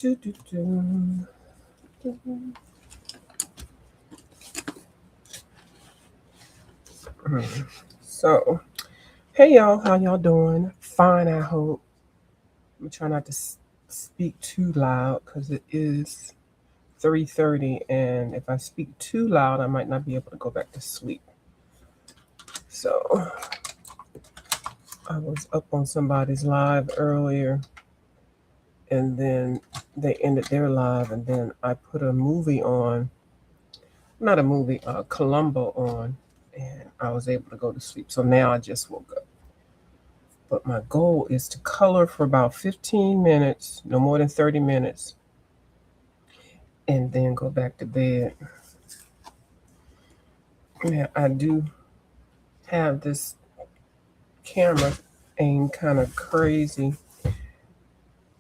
Do, do, do. So, hey y'all, how y'all doing? Fine, I hope. I'm trying not to speak too loud because it is 3:30, and if I speak too loud, I might not be able to go back to sleep. So, I was up on somebody's live earlier, and then they ended their live, and then I put a movie on, not a movie, Columbo on, and I was able to go to sleep. So now I just woke up. But my goal is to color for about 15 minutes, no more than 30 minutes, and then go back to bed. Yeah, I do have this camera aim kind of crazy.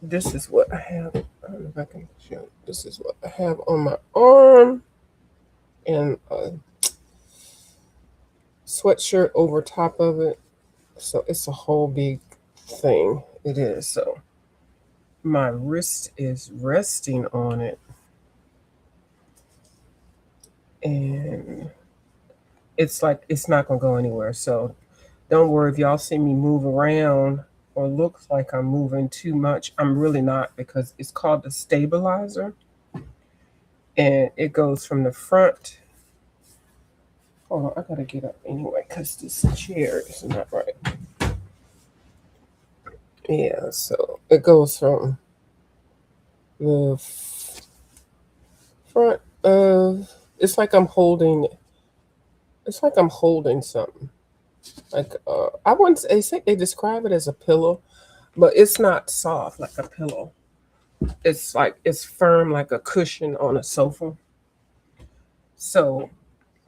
This is what I have. I don't know if I can show. This is what I have on my arm, and a sweatshirt over top of it. So it's a whole big thing. It is. So my wrist is resting on it, and it's like it's not gonna go anywhere. So don't worry if y'all see me move around or looks like I'm moving too much. I'm really not, because it's called the stabilizer, and it goes from the front. Hold on, I gotta get up anyway because this chair is not right. Yeah, so it goes from the front of. It's like I'm holding. It's like I'm holding something. Like I wouldn't say they describe it as a pillow, but it's not soft like a pillow. It's like it's firm like a cushion on a sofa. So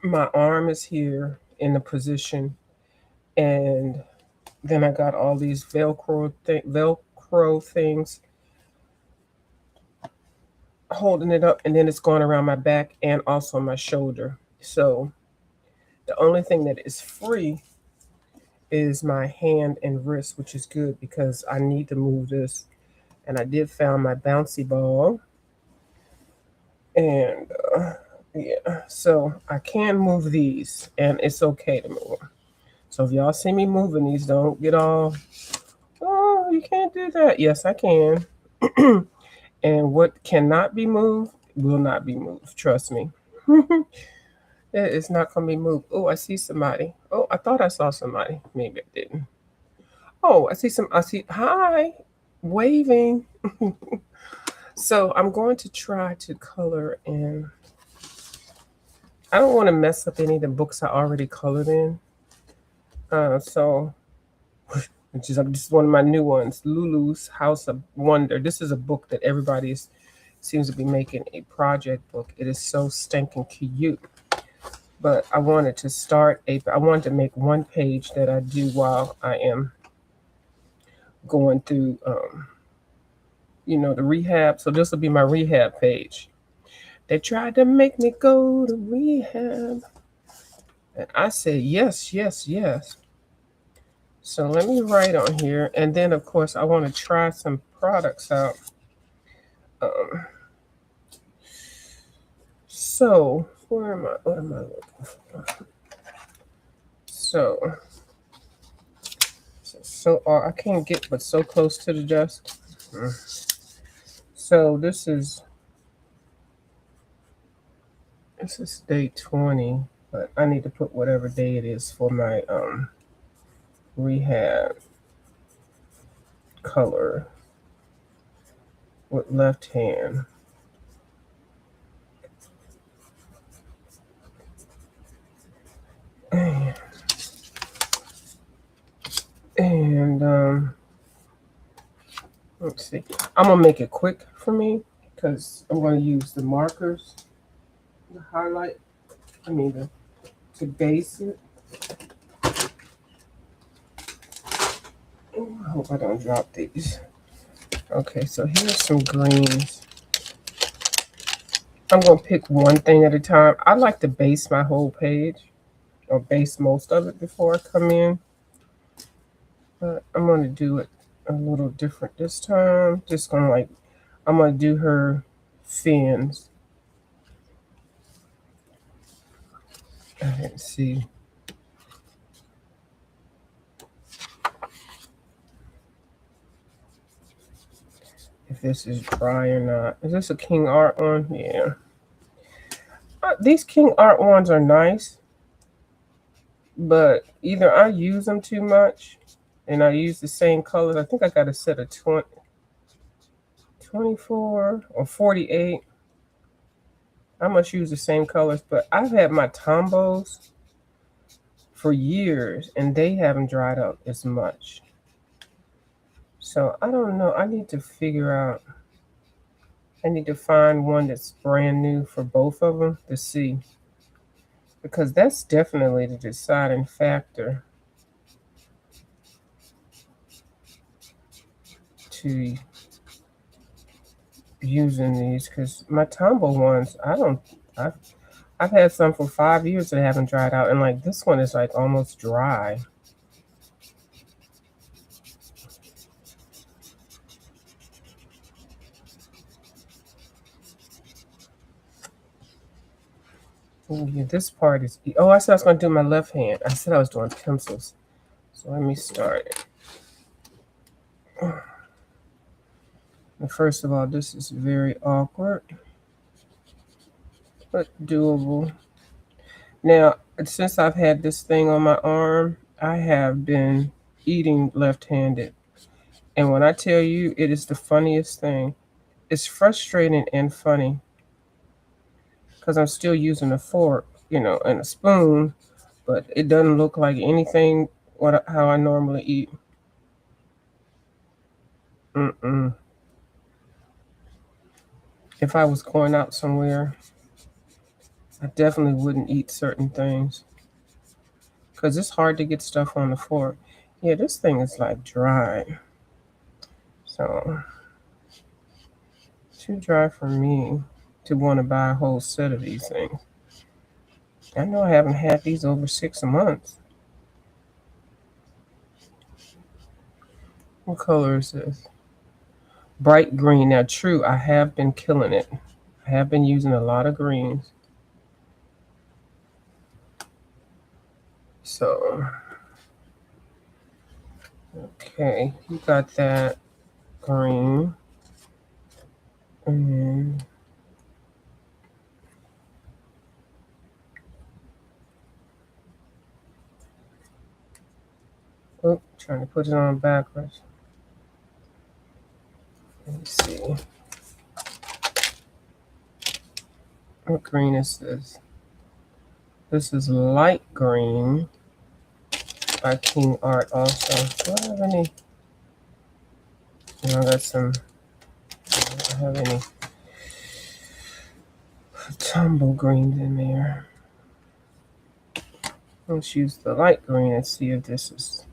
my arm is here in the position, and then I got all these Velcro things holding it up, and then it's going around my back and also my shoulder. So the only thing that is free is my hand and wrist, which is good because I need to move this. And I did found my bouncy ball, and yeah, so I can move these, and it's okay to move them. So if y'all see me moving these, don't get all, oh, you can't do that. Yes, I can. And what cannot be moved will not be moved. Trust me. It's not going to be moved. Oh, I see somebody. Oh, I thought I saw somebody. Maybe I didn't. Oh, I see some. I see. Hi. Waving. So I'm going to try to color in. I don't want to mess up any of the books I already colored in. So which is this is one of my new ones, Lulu's House of Wonder. This is a book that everybody seems to be making a project book. It is so stinking cute. But I wanted to I wanted to make one page that I do while I am going through, the rehab. So this will be my rehab page. They tried to make me go to rehab. And I said, yes, yes, yes. So let me write on here. And then, of course, I want to try some products out. Um, so, where am I? What am I looking for? I can't get but so close to the desk. So this is day 20, but I need to put whatever day it is for my rehab color with left hand. And let's see. I'm gonna make it quick for me because I'm gonna use the markers, the highlight. To base it. Oh, I hope I don't drop these. Okay, so here's some greens. I'm gonna pick one thing at a time. I like to base my whole page, or base most of it before I come in. But I'm gonna do it a little different this time. Just gonna like I'm going to do her fins. Let's see. If this is dry or not. Is this a King Art one? Yeah. These King Art ones are nice, but either I use them too much and I use the same colors. I think I got a set of 24 or 48. I must use the same colors, but I've had my Tombos for years and they haven't dried up as much. So I don't know. I need to figure out. I need to find one that's brand new for both of them to see. Because that's definitely the deciding factor to using these. Because my Tombow ones, I've had some for 5 years that haven't dried out, and like this one is like almost dry. Ooh, yeah, this part is. Oh, I said I was going to do my left hand. I said I was doing pencils. So let me start it. And first of all, this is very awkward, but doable. Now, since I've had this thing on my arm, I have been eating left-handed. And when I tell you, it is the funniest thing. It's frustrating and funny because I'm still using a fork, and a spoon, but it doesn't look like anything how I normally eat. Mm-mm. If I was going out somewhere, I definitely wouldn't eat certain things because it's hard to get stuff on the fork. Yeah, this thing is like dry. So, too dry for me to want to buy a whole set of these things. I know I haven't had these over 6 months. What color is this? Bright green. Now, true, I have been killing it. I have been using a lot of greens. So, okay, you got that green. And oh, trying to put it on backwards. Let me see. What green is this? This is light green by King Art also. Do I have any? No, I got some. I don't have any tumble greens in there. Let's use the light green and see if this is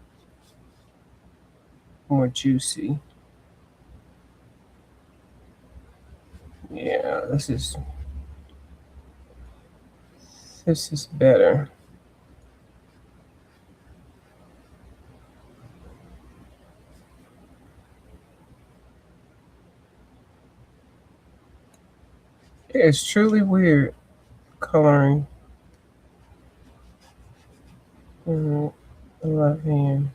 more juicy. Yeah, this is better. It's truly weird coloring the left hand.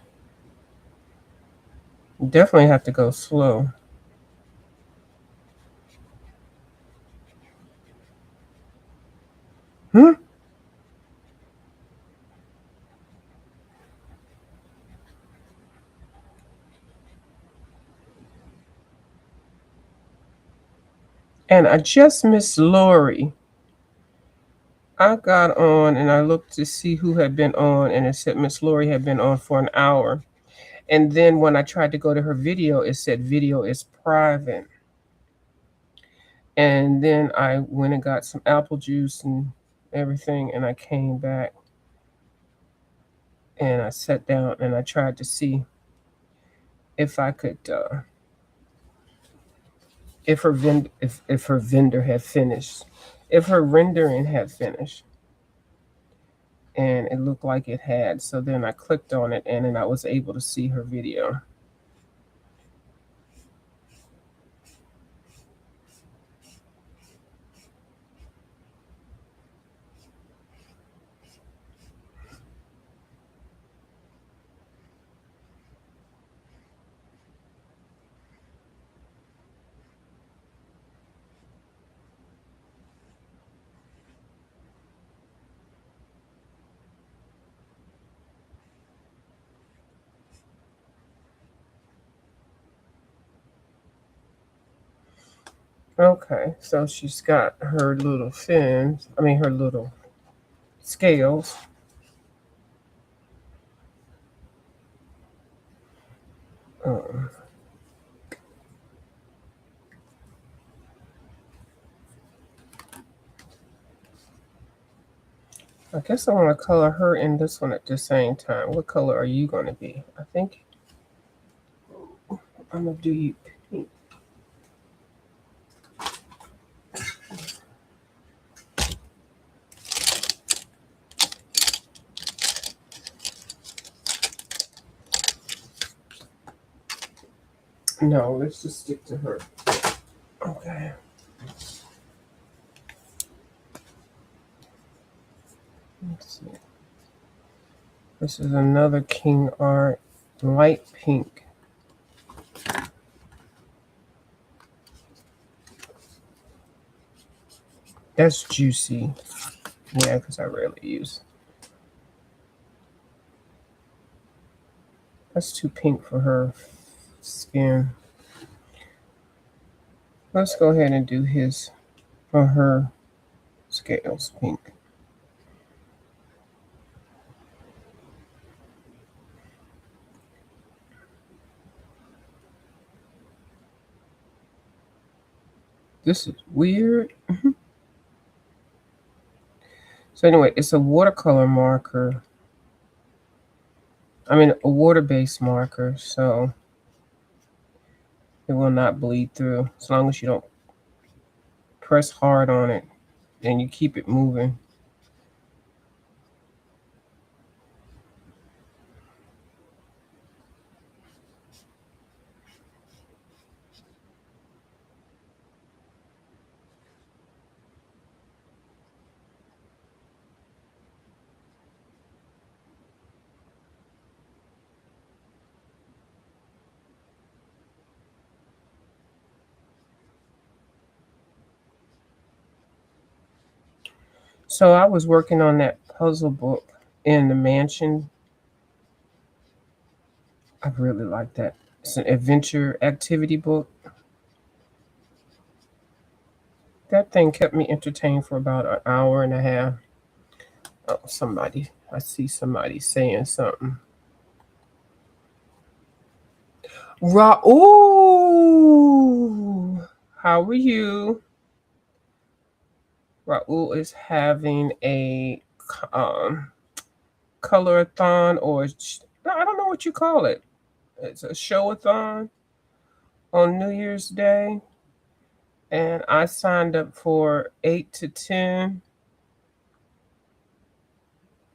Definitely have to go slow. Hmm? And I just missed Lori. I got on and I looked to see who had been on, and it said Miss Lori had been on for an hour. And then when I tried to go to her video, it said video is private. And then I went and got some apple juice and everything, and I came back and I sat down and I tried to see if I could, if her vendor had finished, if her rendering had finished, and it looked like it had. So then I clicked on it, and then I was able to see her video. Okay, so she's got her little fins, her little scales. Um, I guess I want to color her in this one at the same time. What color are you going to be? I think I'm going to do you pink. No, let's just stick to her. Okay. Let's see. This is another King Art light pink. That's juicy. Yeah, because I rarely use. That's too pink for her skin. Let's go ahead and do his for her scales pink. This is weird. So anyway, it's a watercolor marker. A water-based marker, so it will not bleed through as long as you don't press hard on it and you keep it moving. So I was working on that puzzle book in the mansion. I really like that. It's an adventure activity book. That thing kept me entertained for about an hour and a half. Oh, I see somebody saying something. Raul, how are you? Raul is having a colorathon, or I don't know what you call it. It's a showathon on New Year's Day, and I signed up for 8 to 10.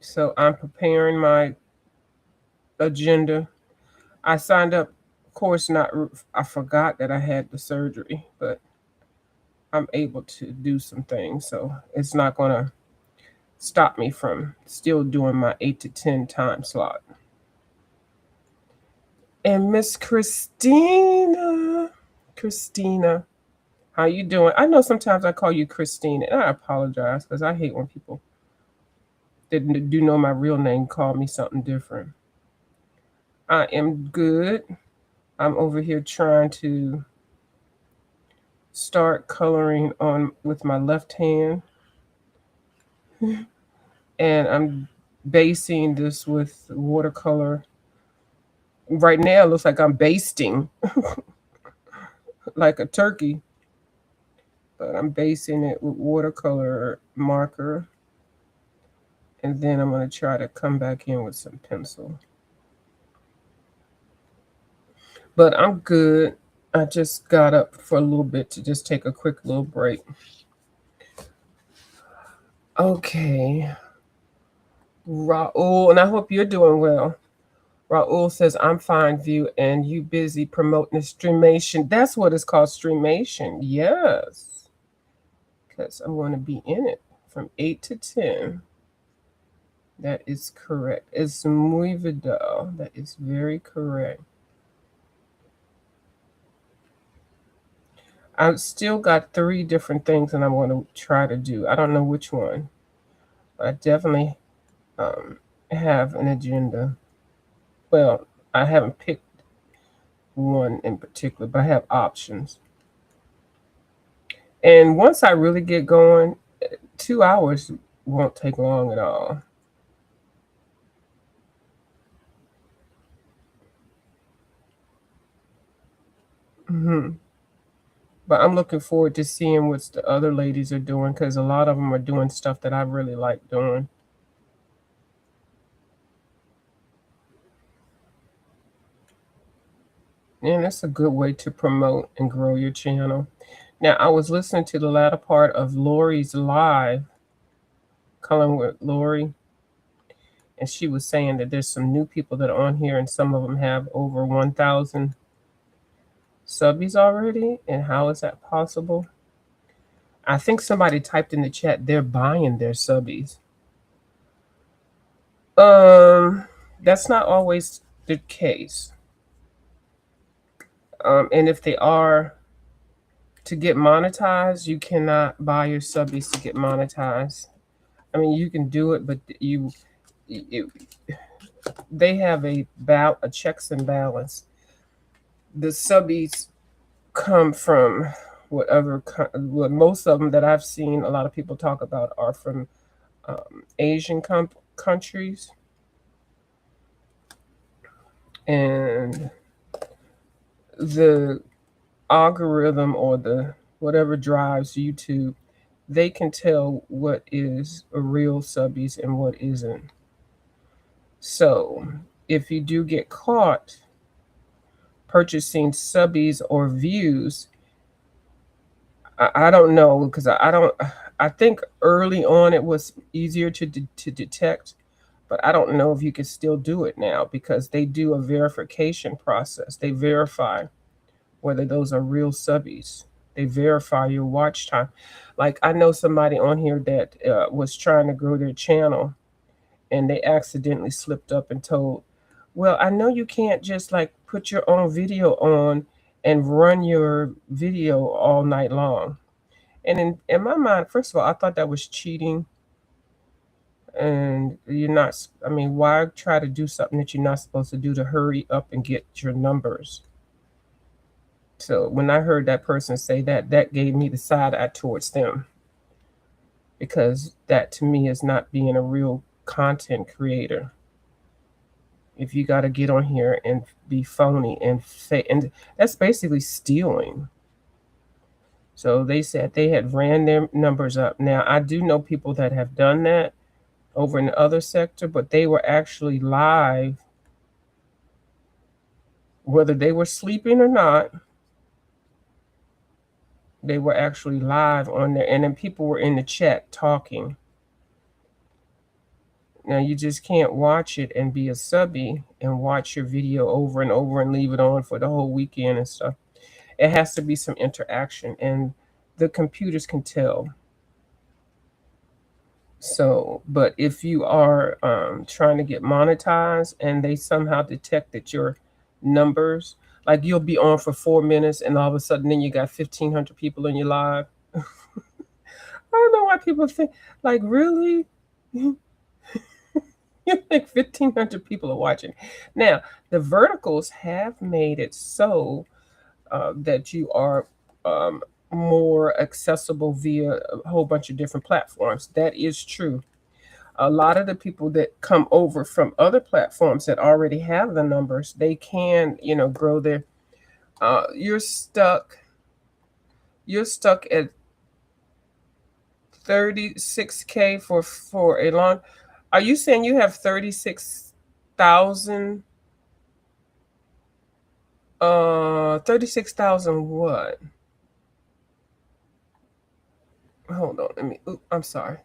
So I'm preparing my agenda. I signed up, of course, not. I forgot that I had the surgery, but I'm able to do some things, so it's not going to stop me from still doing my 8 to 10 time slot. And Miss Christina, how you doing? I know sometimes I call you Christine, and I apologize because I hate when people that do know my real name call me something different. I am good. I'm over here trying to start coloring on with my left hand, and I'm basting this with watercolor. Right now, it looks like I'm basting like a turkey, but I'm basting it with watercolor marker, and then I'm going to try to come back in with some pencil. But I'm good. I just got up for a little bit to just take a quick little break. Okay. Raul, and I hope you're doing well. Raul says, I'm fine, View, and you busy promoting the streamation. That's what it's called, streamation. Yes. Because I'm going to be in it from 8 to 10. That is correct. It's muy vidal. That is very correct. I've still got 3 different things that I'm going to try to do. I don't know which one. But I definitely have an agenda. Well, I haven't picked one in particular, but I have options. And once I really get going, 2 hours won't take long at all. Hmm. But I'm looking forward to seeing what the other ladies are doing because a lot of them are doing stuff that I really like doing. And that's a good way to promote and grow your channel. Now, I was listening to the latter part of Lori's live, Colin with Lori, and she was saying that there's some new people that are on here, and some of them have over 1,000 subbies already. And how is that possible? I think somebody typed in the chat they're buying their subbies. That's not always the case. And if they are, to get monetized, you cannot buy your subbies to get monetized. I mean, you can do it, but they have a checks and balance. The subbies come from whatever. Well, most of them that I've seen, a lot of people talk about, are from Asian countries, and the algorithm or the whatever drives YouTube, they can tell what is a real subbies and what isn't. So if you do get caught purchasing subbies or views, I don't know because I don't. I think early on it was easier to detect, but I don't know if you can still do it now because they do a verification process. They verify whether those are real subbies. They verify your watch time. Like I know somebody on here that was trying to grow their channel, and they accidentally slipped up and told, "Well, I know you can't just like put your own video on and run your video all night long." And in my mind, first of all, I thought that was cheating. And you're not, I mean, why try to do something that you're not supposed to do to hurry up and get your numbers? So when I heard that person say that, that gave me the side eye towards them because that to me is not being a real content creator. If you got to get on here and be phony and fake, and that's basically stealing. So they said they had ran their numbers up. Now I do know people that have done that over in the other sector, but they were actually live, whether they were sleeping or not. They were actually live on there, and then people were in the chat talking. Now you just can't watch it and be a subby and watch your video over and over and leave it on for the whole weekend and stuff. It has to be some interaction, and the computers can tell. So, but if you are trying to get monetized and they somehow detect that your numbers, like you'll be on for 4 minutes and all of a sudden then you got 1,500 people in your live. I don't know why people think, like, really? You think 1,500 people are watching. Now, the verticals have made it so that you are more accessible via a whole bunch of different platforms. That is true. A lot of the people that come over from other platforms that already have the numbers, they can, grow their. You're stuck. You're stuck at 36K for a long. Are you saying you have 36,000? 36,000 what? Hold on. I'm sorry.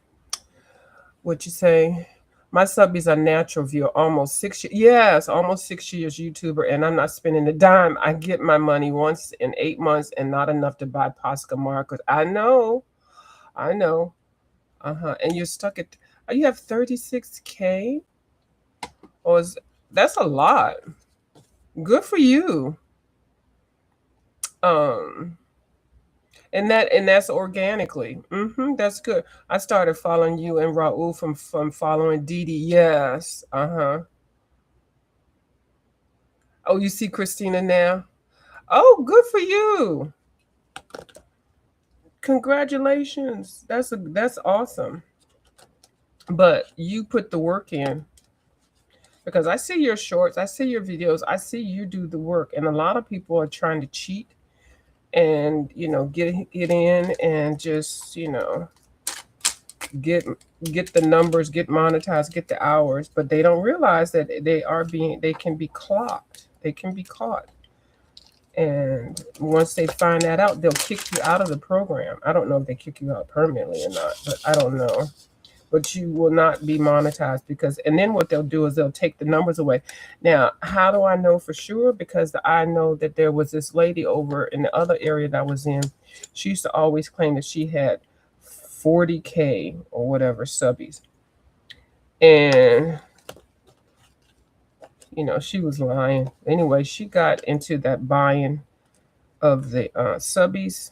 What you say? My subbies are natural viewer, almost 6 years. Yes, almost 6 years YouTuber, and I'm not spending a dime. I get my money once in 8 months, and not enough to buy Posca markers. I know. And you're stuck at. You have 36K, or that's a lot. Good for you. Um, and that's organically. That's good. I started following you and Raul from following Didi. Yes. Oh, you see Christina now? Oh, good for you. Congratulations. That's awesome. But you put the work in, because I see your shorts, I see your videos, I see you do the work, and a lot of people are trying to cheat and get in and just get the numbers, get monetized, get the hours, but they don't realize that they can be clocked. They can be caught. And once they find that out, they'll kick you out of the program. I don't know if they kick you out permanently or not, but I don't know. But you will not be monetized, and then what they'll do is they'll take the numbers away. Now, how do I know for sure? Because I know that there was this lady over in the other area that I was in. She used to always claim that she had 40K or whatever subbies. And she was lying. Anyway, she got into that buying of the subbies,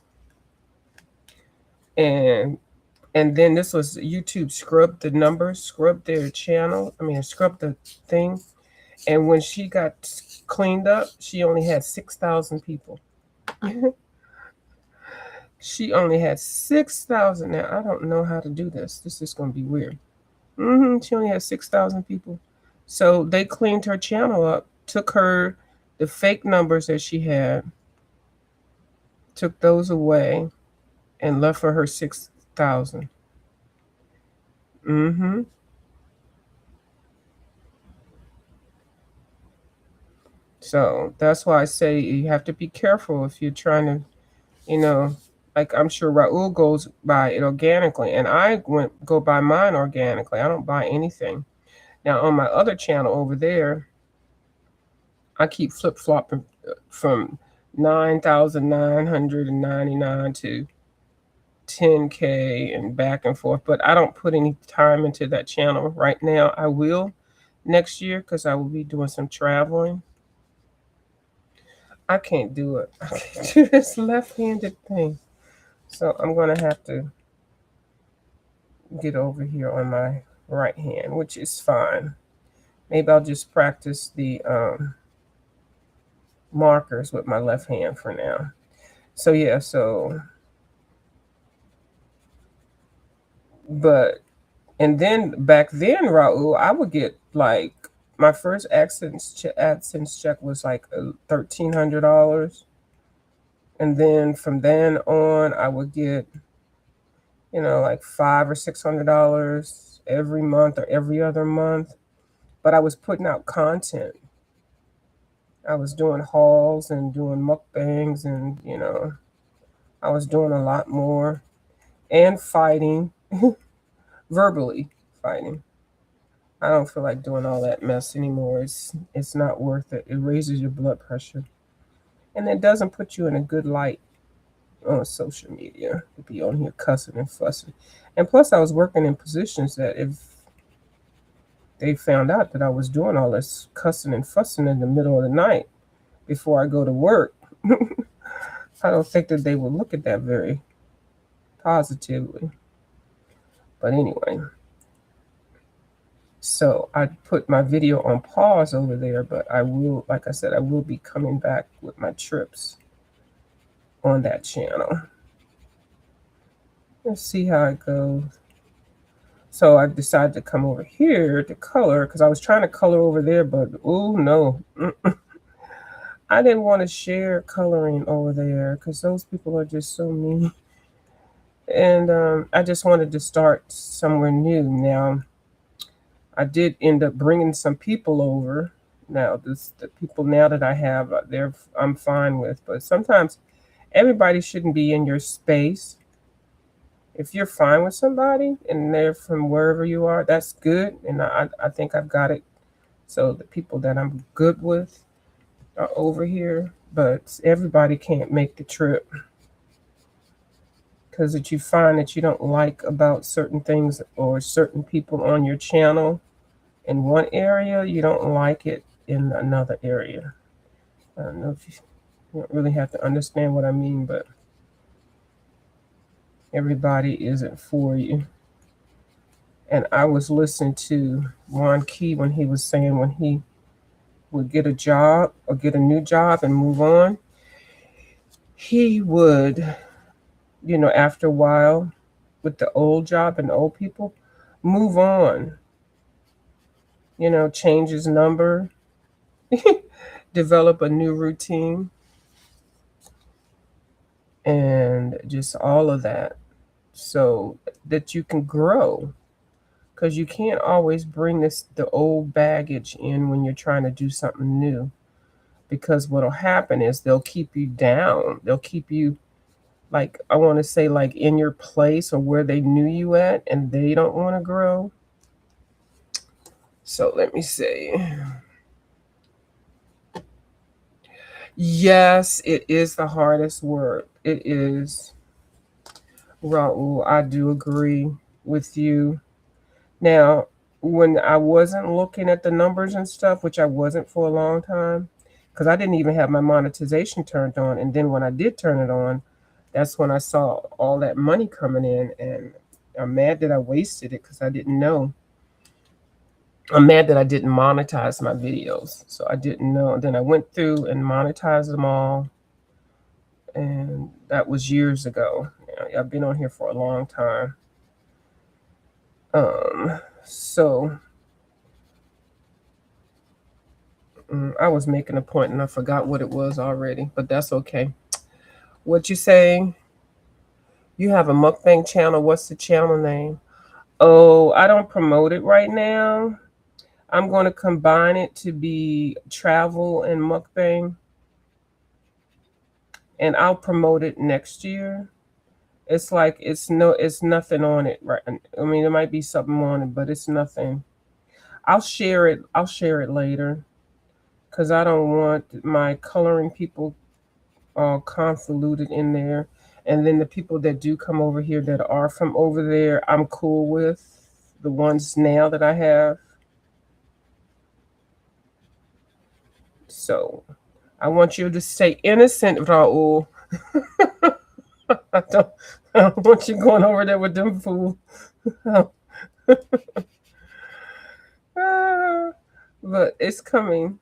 and then this was YouTube scrubbed the numbers, scrubbed their channel. Scrubbed the thing. And when she got cleaned up, she only had 6,000 people. She only had 6,000. Now, I don't know how to do this. This is going to be weird. She only had 6,000 people. So they cleaned her channel up, took her, the fake numbers that she had, took those away, and left for her 6,000. So that's why I say you have to be careful if you're trying to, like I'm sure Raul goes by it organically, and I go by mine organically. I don't buy anything. Now on my other channel over there, I keep flip-flopping from 9,999 to 10K and back and forth, but I don't put any time into that channel right now. I will next year because I will be doing some traveling. I can't do it. I can't do this left-handed thing. So I'm going to have to get over here on my right hand, which is fine. Maybe I'll just practice the markers with my left hand for now. So yeah, and then back then, Raul, I would get like my first AdSense check was like $1,300, and then from then on, I would get like $500 or $600 every month or every other month. But I was putting out content. I was doing hauls and doing mukbangs, and I was doing a lot more and fighting, verbally fighting. I don't feel like doing all that mess anymore. It's not worth it. It raises your blood pressure, and it doesn't put you in a good light on social media to be on here cussing and fussing. And plus, I was working in positions that if they found out that I was doing all this cussing and fussing in the middle of the night before I go to work, I don't think that they would look at that very positively. But anyway, so I put my video on pause over there, but I will, like I said, I will be coming back with my trips on that channel. Let's see how it goes. So I decided to come over here to color because I was trying to color over there, but oh no. I didn't want to share coloring over there because those people are just so mean. And I just wanted to start somewhere new. Now, I did end up bringing some people over. Now, the people now that I have, I'm fine with. But sometimes everybody shouldn't be in your space. If you're fine with somebody and they're from wherever you are, that's good. And I think I've got it. So the people that I'm good with are over here, but everybody can't make the trip. Because if you find that you don't like about certain things or certain people on your channel in one area, you don't like it in another area. I don't know if you don't really have to understand what I mean, but everybody isn't for you. And I was listening to Juan Key when he was saying when he would get a job or get a new job and move on, he would after a while with the old job and old people, move on, change his number, develop a new routine, and just all of that so that you can grow. Because you can't always bring the old baggage in when you're trying to do something new. Because what'll happen is they'll keep you down. They'll keep you, like, I want to say, like, in your place or where they knew you at, and they don't want to grow. So let me see. Yes, it is the hardest work. It is. Raul, I do agree with you. Now, when I wasn't looking at the numbers and stuff, which I wasn't for a long time, because I didn't even have my monetization turned on. And then when I did turn it on, that's when I saw all that money coming in. And I'm mad that I wasted it because I didn't know. I'm mad that I didn't monetize my videos. So I didn't know. Then I went through and monetized them all. And that was years ago. I've been on here for a long time. So I was making a point and I forgot what it was already, but that's okay. What you saying? You have a mukbang channel. What's the channel name? Oh, I don't promote it right now. I'm going to combine it to be travel and mukbang, and I'll promote it next year. It's like it's nothing on it, right? I mean, there might be something on it, but it's nothing. I'll share it. I'll share it later because I don't want my coloring people all convoluted in there. And then the people that do come over here that are from over there, I'm cool with the ones now that I have. So I want you to stay innocent, Raul. I don't want you going over there with them fools. But it's coming.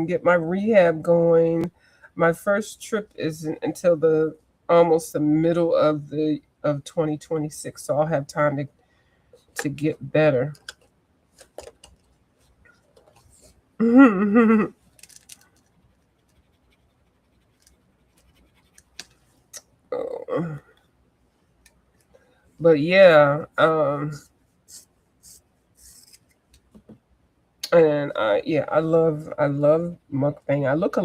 Get my rehab going. My first trip isn't until almost the middle of 2026, so I'll have time to get better. But yeah, and I love mukbang. I look at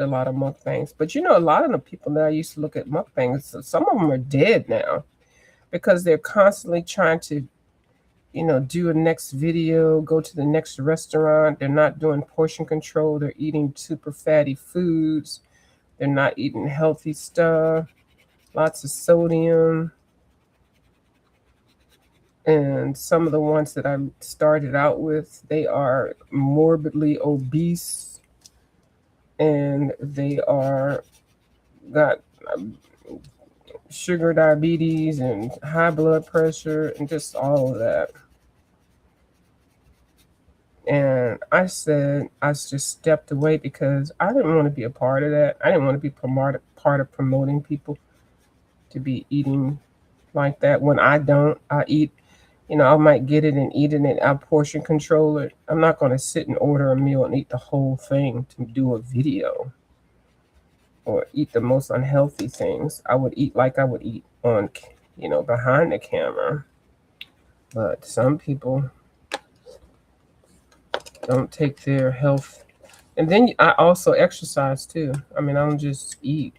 a lot of mukbangs, but a lot of the people that I used to look at mukbangs, some of them are dead now because they're constantly trying to do a next video, go to the next restaurant. They're not doing portion control. They're eating super fatty foods. They're not eating healthy stuff. Lots of sodium. And some of the ones that I started out with, they are morbidly obese, and they are got sugar diabetes and high blood pressure and just all of that. And I just stepped away because I didn't want to be a part of that. I didn't want to be part of promoting people to be eating like that. When I eat, I might get it and eat it and I'll portion control it. I'm not going to sit and order a meal and eat the whole thing to do a video or eat the most unhealthy things. I would eat like I would eat on, behind the camera. But some people don't take their health. And then I also exercise too. I mean, I don't just eat.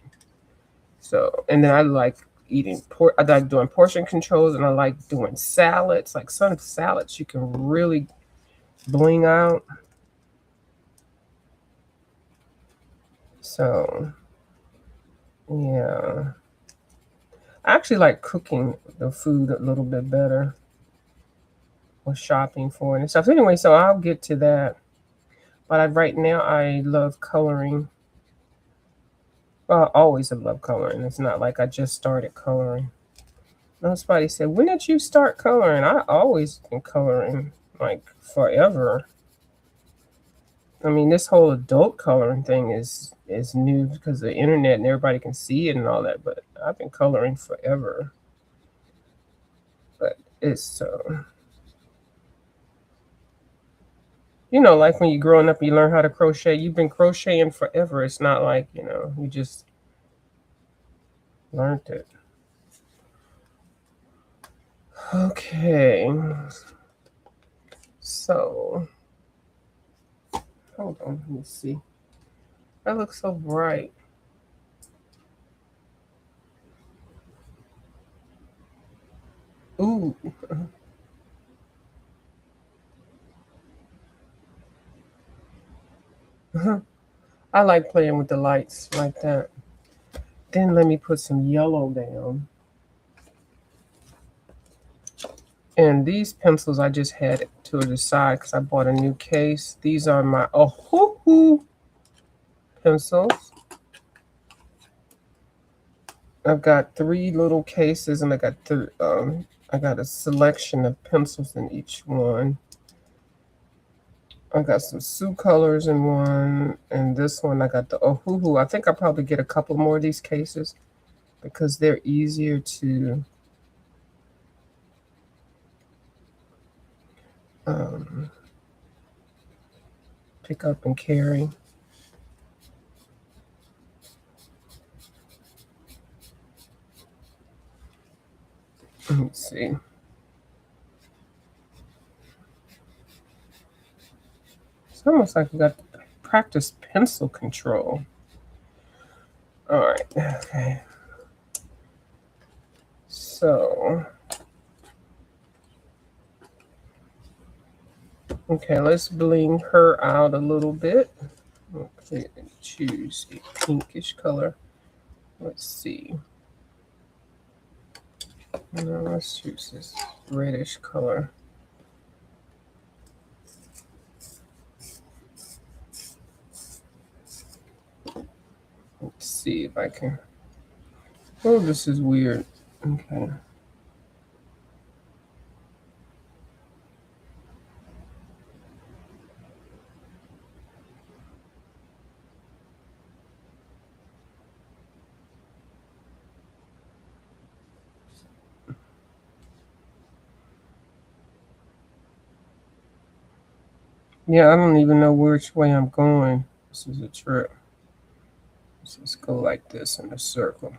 So, and then I like I like doing portion controls, and I like doing salads. Like some salads you can really bling out. So, yeah. I actually like cooking the food a little bit better or shopping for it and stuff. Anyway, so I'll get to that. But right now I love coloring. Well, I always have loved coloring. It's not like I just started coloring. Somebody said, when did you start coloring? I always been coloring, like forever. I mean, this whole adult coloring thing is new because of the internet and everybody can see it and all that. But I've been coloring forever. But it's you know, like when you're growing up, you learn how to crochet. You've been crocheting forever. It's not like, you know, you just learned it. Okay. So, hold on. Let me see. That looks so bright. Ooh. I like playing with the lights like that. Then let me put some yellow down. And these pencils I just had to the side because I bought a new case. These are my pencils. I've got 3 little cases, and I got a selection of pencils in each one. I got some Sioux colors in one, and this one I got the Ohuhu. I think I'll probably get a couple more of these cases because they're easier to um, pick up and carry. Let me see. It's almost like I got practice pencil control. All right. Okay. So, okay, let's bling her out a little bit. Okay, choose a pinkish color. Let's see. No, let's choose this reddish color. Let's see if I can. Oh, this is weird. Okay. Yeah, I don't even know which way I'm going. This is a trip. Let's just go like this in a circle.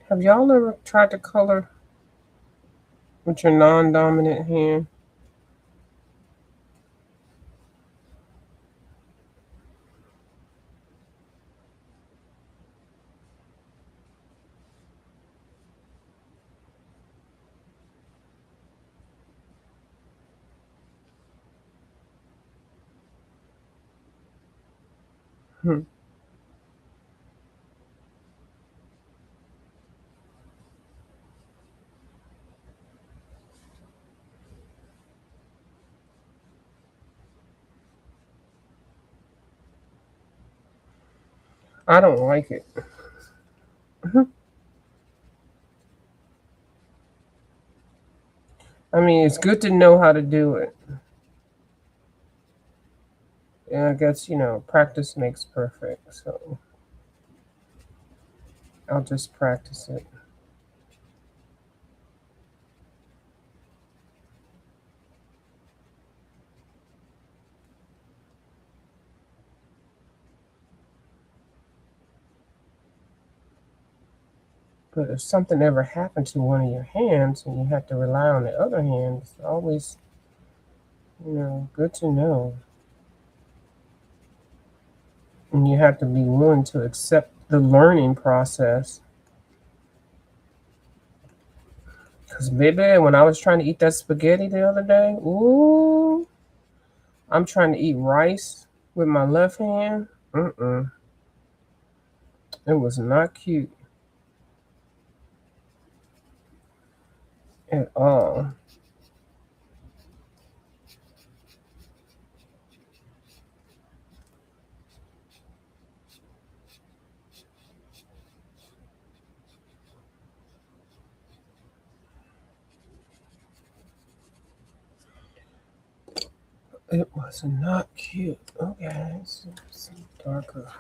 Have y'all ever tried to color with your non-dominant hand? Hmm. I don't like it. I mean, it's good to know how to do it. And I guess, you know, practice makes perfect. So I'll just practice it. But if something ever happened to one of your hands and you have to rely on the other hand, it's always, you know, good to know. And you have to be willing to accept the learning process. Because, baby, when I was trying to eat that spaghetti the other day, ooh, I'm trying to eat rice with my left hand. Mm-mm. It was not cute at all. it was not cute. Okay, it's darker.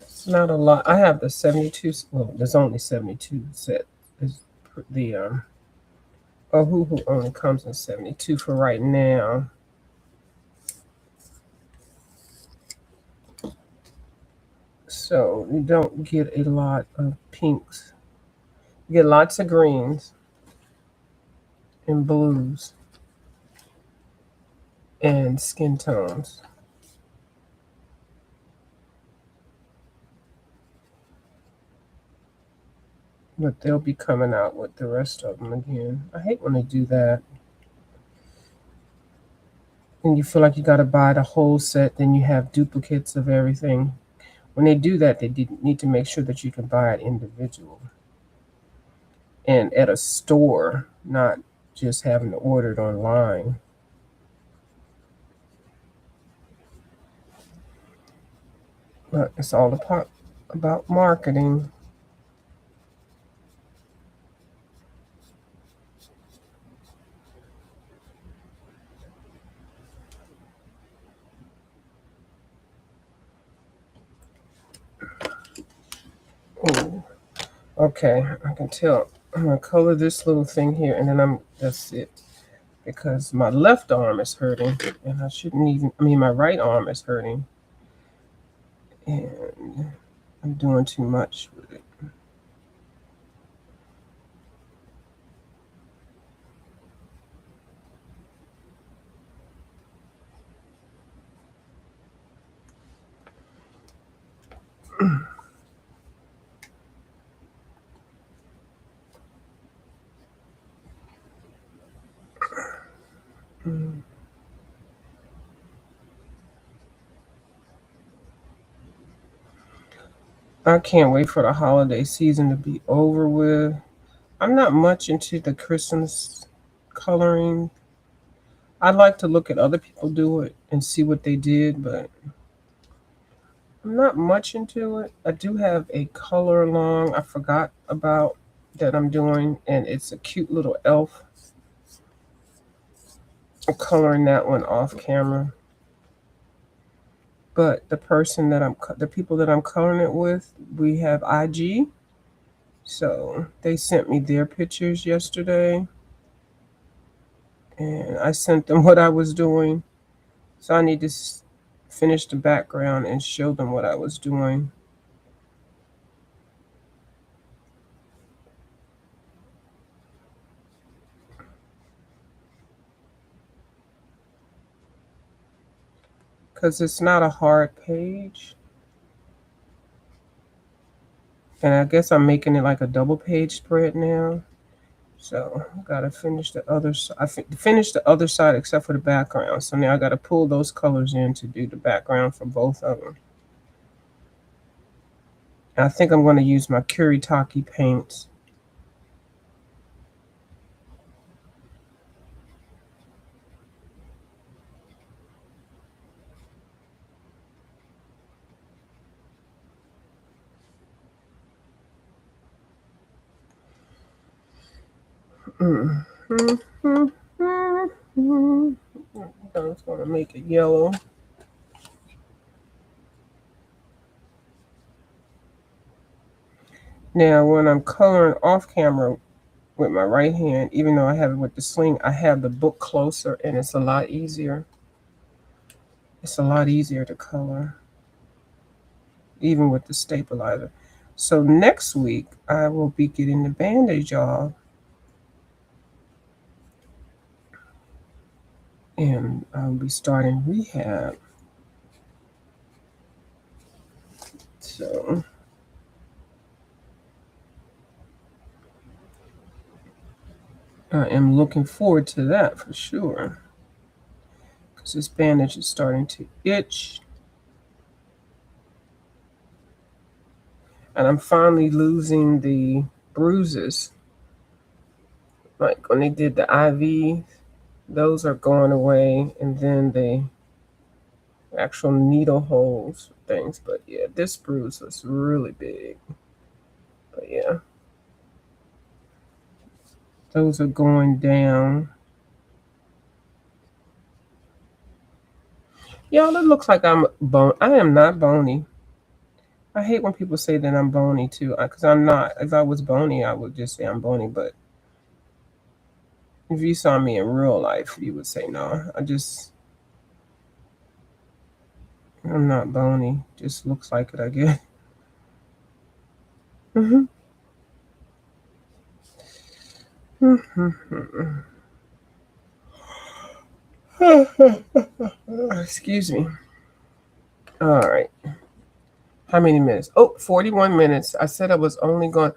It's not a lot. I have the 72. Well, there's only 72 set. Is the Ohuhu only comes in 72 for right now. So you don't get a lot of pinks. You get lots of greens and blues and skin tones. But they'll be coming out with the rest of them again. I hate when they do that. And you feel like you got to buy the whole set, then you have duplicates of everything. When they do that, they need to make sure that you can buy it individual and at a store, not just having to order it online. But it's all about marketing. Ooh. Okay, I can tell. I'm gonna color this little thing here, and then that's it. Because my left arm is hurting, and I shouldn't even. I mean, my right arm is hurting, and I'm doing too much with it. I can't wait for the holiday season to be over with. I'm not much into the Christmas coloring. I like to look at other people do it and see what they did, but I'm not much into it. I do have a color along I forgot about that I'm doing, and it's a cute little elf. I'm coloring that one off camera. But the people that I'm coloring it with, we have IG. So they sent me their pictures yesterday, and I sent them what I was doing. So I need to finish the background and show them what I was doing. Because it's not a hard page. And I guess I'm making it like a double page spread now. So I gotta finish the other side. I finished the other side except for the background. So now I gotta pull those colors in to do the background for both of them. I think I'm going to use my Kuretake paints. I was going to make it yellow. Now, when I'm coloring off camera with my right hand, even though I have it with the sling, I have the book closer and it's a lot easier. It's a lot easier to color, even with the stabilizer. So next week, I will be getting the bandage off. And I'll be starting rehab. So I am looking forward to that for sure. Because this bandage is starting to itch. And I'm finally losing the bruises. Like when they did the IV, those are going away. And then the actual needle holes things. But yeah, this bruise was really big. But yeah, those are going down. Y'all, it looks like I'm bone. I am not bony. I hate when people say that I'm bony too, because I'm not. If I was bony, I would just say I'm bony. But if you saw me in real life, you would say no. I'm not bony. Just looks like it, I guess. Excuse me. All right. How many minutes? Oh, 41 minutes. I said I was only going.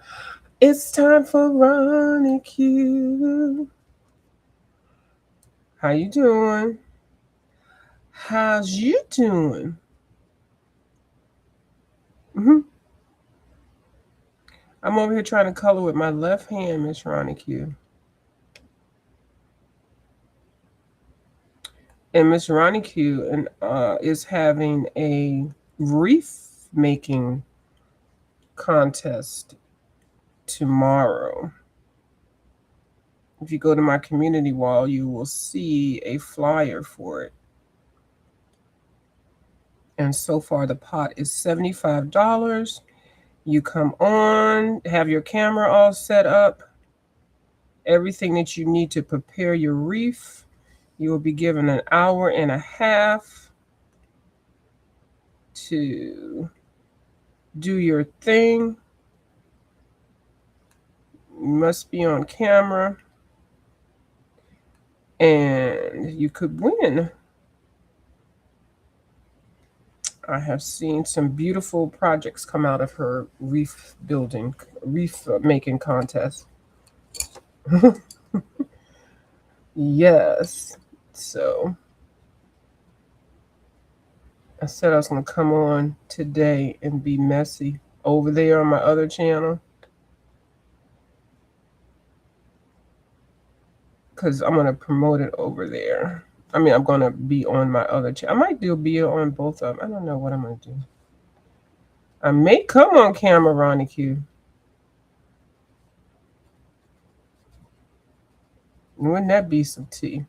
It's time for Ronnie Q. How you doing? How's you doing? hmm I'm over here trying to color with my left hand, Miss Ronnie Q. And Miss Ronnie Q is having a wreath making contest tomorrow. If you go to my community wall, you will see a flyer for it. And so far, the pot is $75. You come on, have your camera all set up, everything that you need to prepare your wreath. You will be given an hour and a half to do your thing. You must be on camera, and you could win. I have seen some beautiful projects come out of her wreath making contest. Yes. So I said I was going to come on today and be messy over there on my other channel, because I'm going to promote it over there. I mean, I'm going to be on my other channel. I might be on both of them. I don't know what I'm going to do. I may come on camera, Ronnie Q. Wouldn't that be some tea?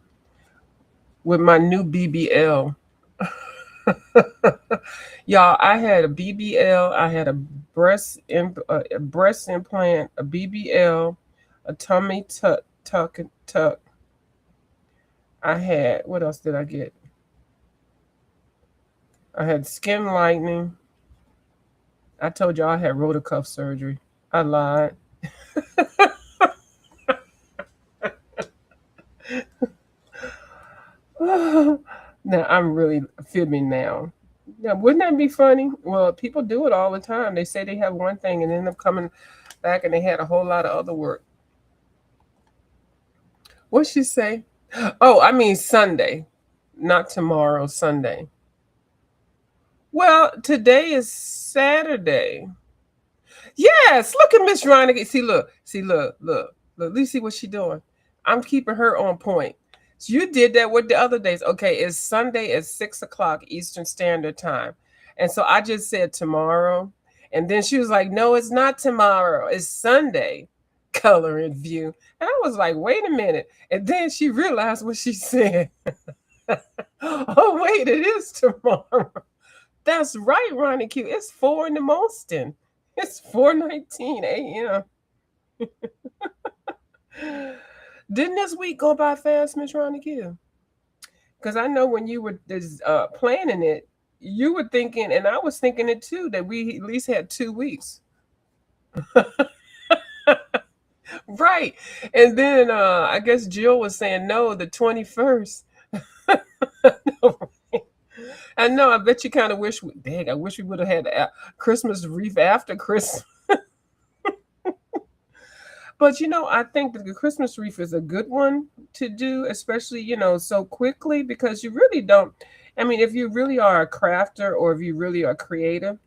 With my new BBL. Y'all, I had a BBL, I had a breast implant, a BBL, a tummy tuck. I had, what else did I get? I had skin lightening. I told y'all I had rotacuff surgery. I lied. Now I'm really fibbing now. Now, wouldn't that be funny? Well, people do it all the time. They say they have one thing and end up coming back and they had a whole lot of other work. What'd she say? Oh, I mean Sunday, not tomorrow, Sunday. Well, today is Saturday. Yes, look at Miss Ronnie. Look. Let me see what she's doing. I'm keeping her on point. So you did that with the other days. Okay, it's Sunday at 6 o'clock Eastern Standard Time. And so I just said tomorrow. And then she was like, no, it's not tomorrow. It's Sunday. Color and view. And I was like, wait a minute. And then she realized what she said. Oh, wait, it is tomorrow. That's right, Ronnie Q. It's 4 in the Monston. It's 4:19 a.m. Didn't this week go by fast, Miss Ronnie Q? Because I know when you were planning it, you were thinking, and I was thinking it too, that we at least had 2 weeks. Right. And then I guess Jill was saying, no, the 21st. I know. I bet you kind of wish, I wish we would have had a Christmas wreath after Christmas. But I think that the Christmas wreath is a good one to do, especially so quickly, because you really don't. I mean, if you really are a crafter or if you really are creative,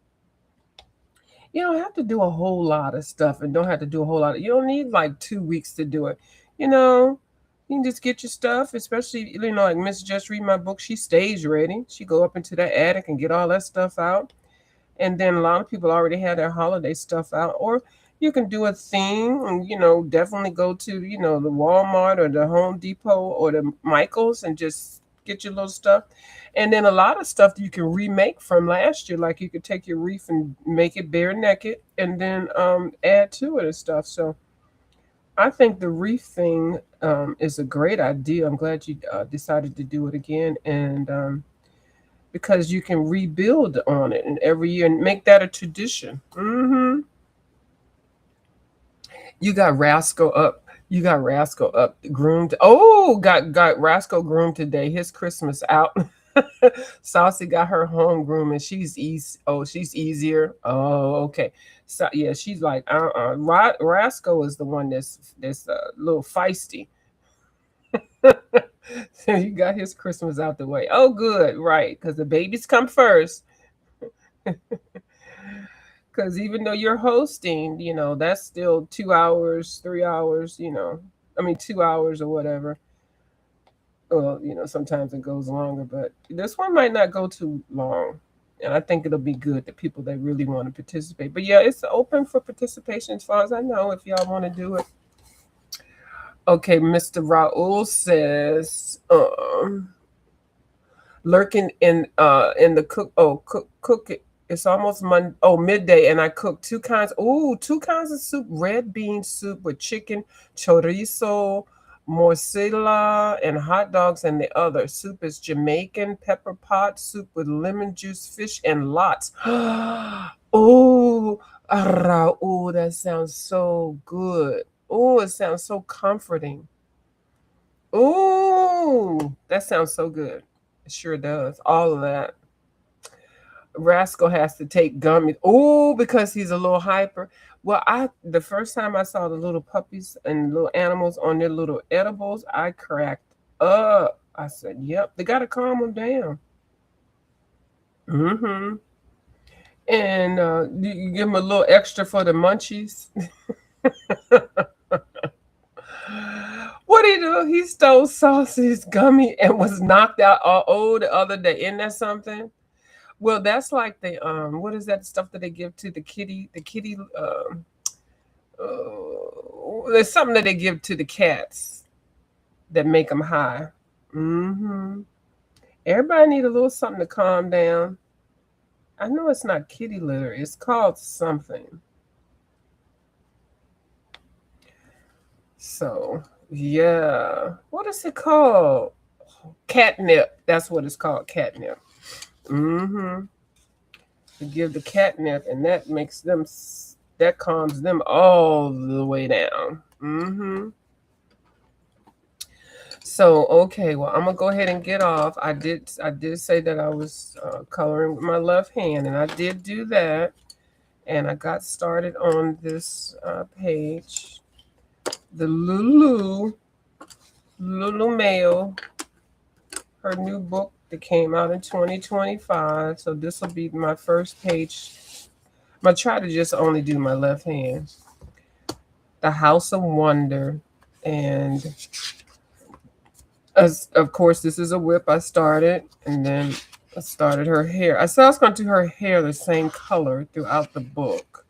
you don't have to do a whole lot of stuff and don't have to do a whole lot. You don't need like 2 weeks to do it. You know, you can just get your stuff, especially like Miss just read my book. She stays ready. She go up into that attic and get all that stuff out. And then a lot of people already have their holiday stuff out, or you can do a theme and definitely go to the Walmart or the Home Depot or the Michaels and just get your little stuff. And then a lot of stuff that you can remake from last year, like you could take your wreath and make it bare naked and then add to it and stuff. So I think the wreath thing is a great idea. I'm glad you decided to do it again, and because you can rebuild on it and every year and make that a tradition. You got Rascal up. You got Rascal up, groomed. Oh, got Rascal groomed today. His Christmas out. Saucy got her home groom, and she's easy. Oh, she's easier. Oh, okay. So yeah, she's like Rascal is the one that's a little feisty. So you got his Christmas out the way. Oh, good, right? Because the babies come first. Because even though you're hosting, that's still 2 hours, 3 hours. I mean 2 hours or whatever. Well, sometimes it goes longer, but this one might not go too long. And I think it'll be good to people that really want to participate. But yeah, it's open for participation as far as I know, if y'all want to do it. Okay, Mr. Raul says, lurking in the cook it. It's almost midday, and I cooked two kinds of soup: red bean soup with chicken, chorizo, morcilla, and hot dogs. And the other soup is Jamaican pepper pot soup with lemon juice, fish, and lots. Oh, Raul, that sounds so good. Oh, it sounds so comforting. Oh, that sounds so good. It sure does. All of that. Rascal has to take gummies. Oh, because he's a little hyper. Well, the first time I saw the little puppies and little animals on their little edibles, I cracked up. I said, "Yep, they gotta calm them down." And you give them a little extra for the munchies. What did he do? He stole Saucy's gummy and was knocked out the other day. Isn't that something? Well, that's like the what is that stuff that they give to the kitty? The kitty there's something that they give to the cats that make them high. Everybody need a little something to calm down. I know it's not kitty litter. It's called something. So yeah, what is it called? Catnip. That's what it's called. Catnip. To give the catnip, and that calms them all the way down. So okay, well, I'm gonna go ahead and get off. I did say that I was coloring with my left hand, and I did do that, and I got started on this page. The Lulu Mail, her new book that came out in 2025. So this will be my first page. I'm going to try to just only do my left hand. The House of Wonder. And of course, this is a whip I started. And then I started her hair. I said I was going to do her hair the same color throughout the book.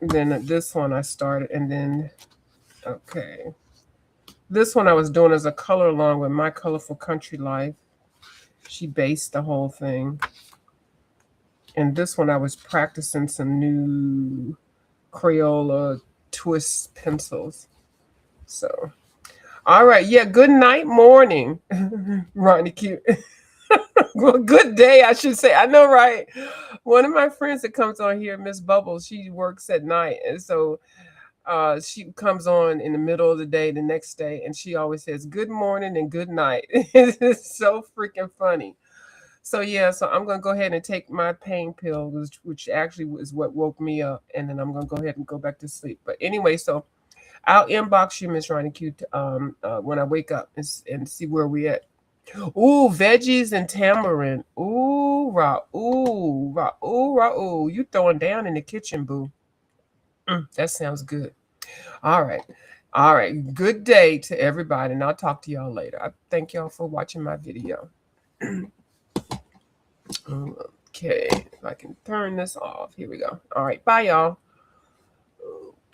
Then this one I started. And then, okay. This one I was doing as a color along with My Colorful Country Life. She based the whole thing. And this one I was practicing some new Crayola twist pencils. So, all right. Yeah, good night, morning, Ronnie Q. Well, good day, I should say. I know, right? One of my friends that comes on here, Miss Bubbles, she works at night. And so she comes on in the middle of the day the next day, and she always says good morning and good night. It's so freaking funny. So yeah, so I'm gonna go ahead and take my pain pill, which actually is what woke me up, and then I'm gonna go ahead and go back to sleep. But anyway, so I'll inbox you, Miss Ronnie Q, when I wake up and see where we at. Ooh, veggies and tamarind. Ooh, Raul, you throwing down in the kitchen, boo. That sounds good. All right. All right. Good day to everybody, and I'll talk to y'all later. I thank y'all for watching my video. Okay. If I can turn this off. Here we go. All right. Bye, y'all.